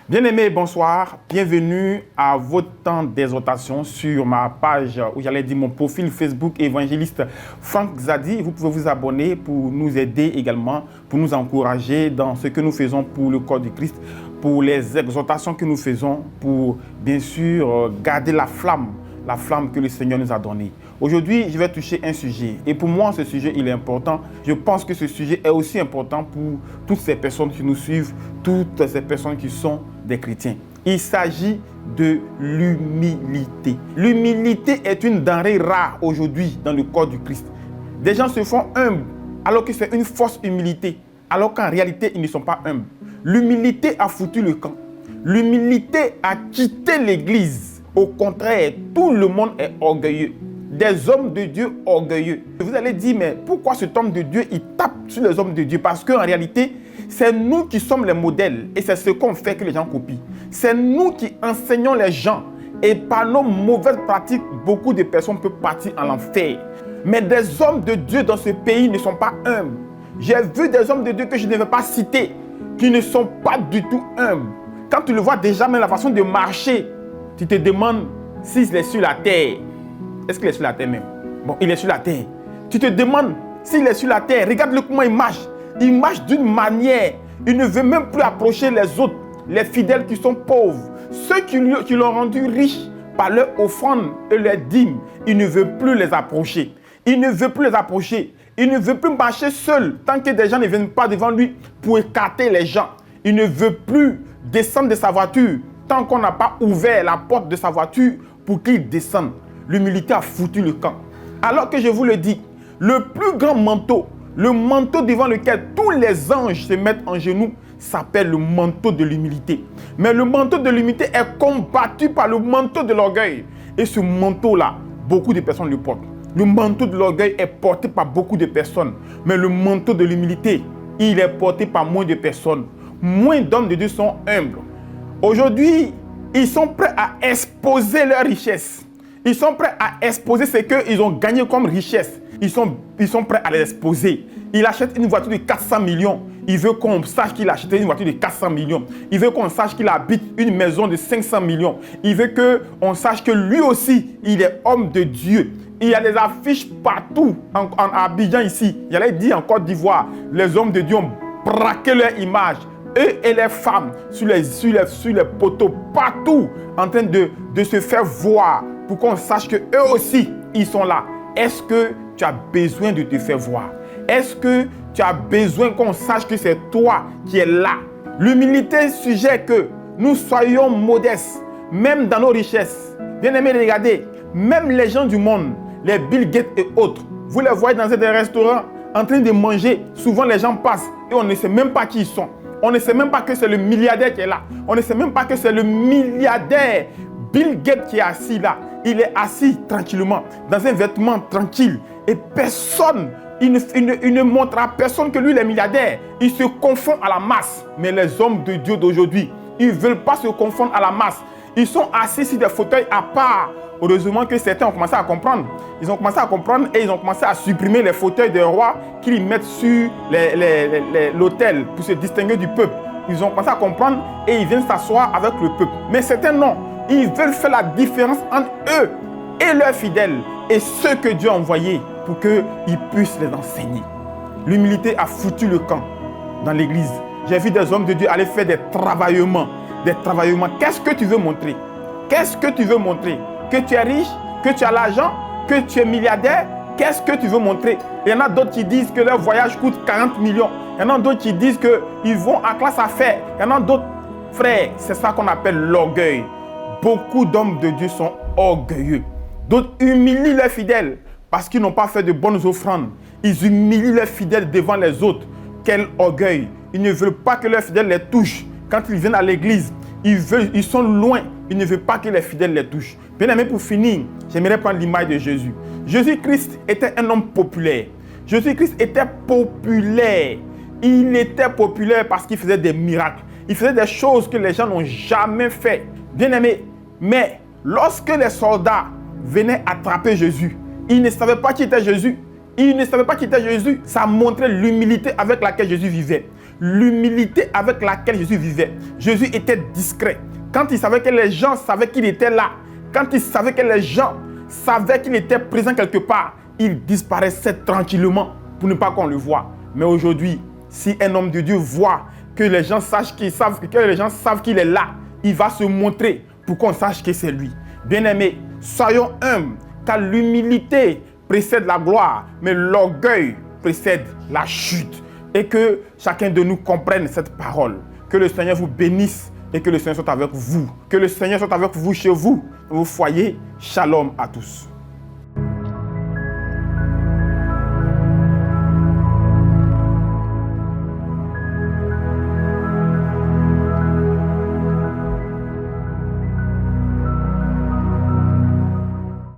Bien-aimés, bonsoir. Bienvenue à votre temps d'exhortation sur ma page, où j'allais dire mon profil Facebook évangéliste Franck Zadi. Vous pouvez vous abonner pour nous aider également, pour nous encourager dans ce que nous faisons pour le corps du Christ, pour les exhortations que nous faisons, pour bien sûr garder la flamme que le Seigneur nous a donnée. Aujourd'hui, je vais toucher un sujet. Et pour moi, ce sujet, il est important. Je pense que ce sujet est aussi important pour toutes ces personnes qui nous suivent, toutes ces personnes qui sont des chrétiens. Il s'agit de l'humilité. L'humilité est une denrée rare aujourd'hui dans le corps du Christ. Des gens se font humbles alors que c'est une fausse humilité, alors qu'en réalité, ils ne sont pas humbles. L'humilité a foutu le camp. L'humilité a quitté l'église. Au contraire, tout le monde est orgueilleux. Des hommes de Dieu orgueilleux. Vous allez dire, mais pourquoi cet homme de Dieu, il tape sur les hommes de Dieu? Parce qu'en réalité, c'est nous qui sommes les modèles et c'est ce qu'on fait que les gens copient. C'est nous qui enseignons les gens. Et par nos mauvaises pratiques, beaucoup de personnes peuvent partir en enfer. Mais des hommes de Dieu dans ce pays ne sont pas humbles. J'ai vu des hommes de Dieu que je ne vais pas citer, qui ne sont pas du tout humbles. Quand tu le vois déjà, même la façon de marcher, tu te demandes s'il est sur la terre. Est-ce qu'il est sur la terre même? Bon, il est sur la terre. Tu te demandes s'il est sur la terre. Regarde-le comment il marche. Il marche d'une manière. Il ne veut même plus approcher les autres, les fidèles qui sont pauvres. Ceux qui l'ont rendu riche par leur offrande et leur dîme. Il ne veut plus les approcher. Il ne veut plus les approcher. Il ne veut plus marcher seul tant que des gens ne viennent pas devant lui pour écarter les gens. Il ne veut plus descendre de sa voiture tant qu'on n'a pas ouvert la porte de sa voiture pour qu'il descende. L'humilité a foutu le camp. Alors que je vous le dis, le plus grand manteau, le manteau devant lequel tous les anges se mettent en genoux, s'appelle le manteau de l'humilité. Mais le manteau de l'humilité est combattu par le manteau de l'orgueil. Et ce manteau-là, beaucoup de personnes le portent. Le manteau de l'orgueil est porté par beaucoup de personnes. Mais le manteau de l'humilité, il est porté par moins de personnes. Moins d'hommes de Dieu sont humbles. Aujourd'hui, ils sont prêts à exposer leur richesse. Ils sont prêts à exposer ce qu'ils ont gagné comme richesse. Ils sont prêts à l'exposer. Il achète une voiture de 400 millions. Il veut qu'on sache qu'il a acheté une voiture de 400 millions. Il veut qu'on sache qu'il habite une maison de 500 millions. Il veut qu'on sache que lui aussi, il est homme de Dieu. Il y a des affiches partout en Abidjan ici. J'allais dire en Côte d'Ivoire, les hommes de Dieu ont braqué leur image. Eux et les femmes sur les poteaux, partout, en train de se faire voir pour qu'on sache qu'eux aussi, ils sont là. Est-ce que tu as besoin de te faire voir? Est-ce que tu as besoin qu'on sache que c'est toi qui es là? L'humilité suggère que nous soyons modestes, même dans nos richesses. Bien aimés, regardez, même les gens du monde, les Bill Gates et autres, vous les voyez dans des restaurants en train de manger. Souvent, les gens passent et on ne sait même pas qui ils sont. On ne sait même pas que c'est le milliardaire qui est là. On ne sait même pas que c'est le milliardaire Bill Gates qui est assis là. Il est assis tranquillement, dans un vêtement tranquille. Et personne, il ne montre à personne que lui, il est milliardaire. Il se confond à la masse. Mais les hommes de Dieu d'aujourd'hui, ils ne veulent pas se confondre à la masse. Ils sont assis sur des fauteuils à part. Heureusement que certains ont commencé à comprendre. Ils ont commencé à comprendre et ils ont commencé à supprimer les fauteuils des rois qu'ils mettent sur l'autel pour se distinguer du peuple. Ils ont commencé à comprendre et ils viennent s'asseoir avec le peuple. Mais certains non. Ils veulent faire la différence entre eux et leurs fidèles et ceux que Dieu a envoyés pour qu'ils puissent les enseigner. L'humilité a foutu le camp dans l'église. J'ai vu des hommes de Dieu aller faire des travaillements. Qu'est-ce que tu veux montrer? Qu'est-ce que tu veux montrer? Que tu es riche, que tu as l'argent, que tu es milliardaire? Qu'est-ce que tu veux montrer? Il y en a d'autres qui disent que leur voyage coûte 40 millions. Il y en a d'autres qui disent qu'ils vont à classe affaires. Il y en a d'autres, frères, c'est ça qu'on appelle l'orgueil. Beaucoup d'hommes de Dieu sont orgueilleux. D'autres humilient leurs fidèles parce qu'ils n'ont pas fait de bonnes offrandes. Ils humilient leurs fidèles devant les autres. Quel orgueil! Ils ne veulent pas que leurs fidèles les touchent. Quand ils viennent à l'église, ils sont loin. Ils ne veulent pas que les fidèles les touchent. Bien aimé, pour finir, j'aimerais prendre l'image de Jésus. Jésus-Christ était un homme populaire. Jésus-Christ était populaire. Il était populaire parce qu'il faisait des miracles. Il faisait des choses que les gens n'ont jamais fait. Bien aimé, mais lorsque les soldats venaient attraper Jésus, ils ne savaient pas qui était Jésus. Ils ne savaient pas qui était Jésus. Ça montrait l'humilité avec laquelle Jésus vivait. l'humilité avec laquelle Jésus vivait. Jésus était discret. Quand il savait que les gens savaient qu'il était là, quand il savait que les gens savaient qu'il était présent quelque part, il disparaissait tranquillement pour ne pas qu'on le voie. Mais aujourd'hui, si un homme de Dieu voit que les gens sachent qu'il savent qu'il est là, il va se montrer pour qu'on sache que c'est lui. Bien-aimés, soyons humbles, car l'humilité précède la gloire, mais l'orgueil précède la chute. Et que chacun de nous comprenne cette parole. Que le Seigneur vous bénisse et que le Seigneur soit avec vous. Que le Seigneur soit avec vous chez vous, dans vos foyers. Shalom à tous.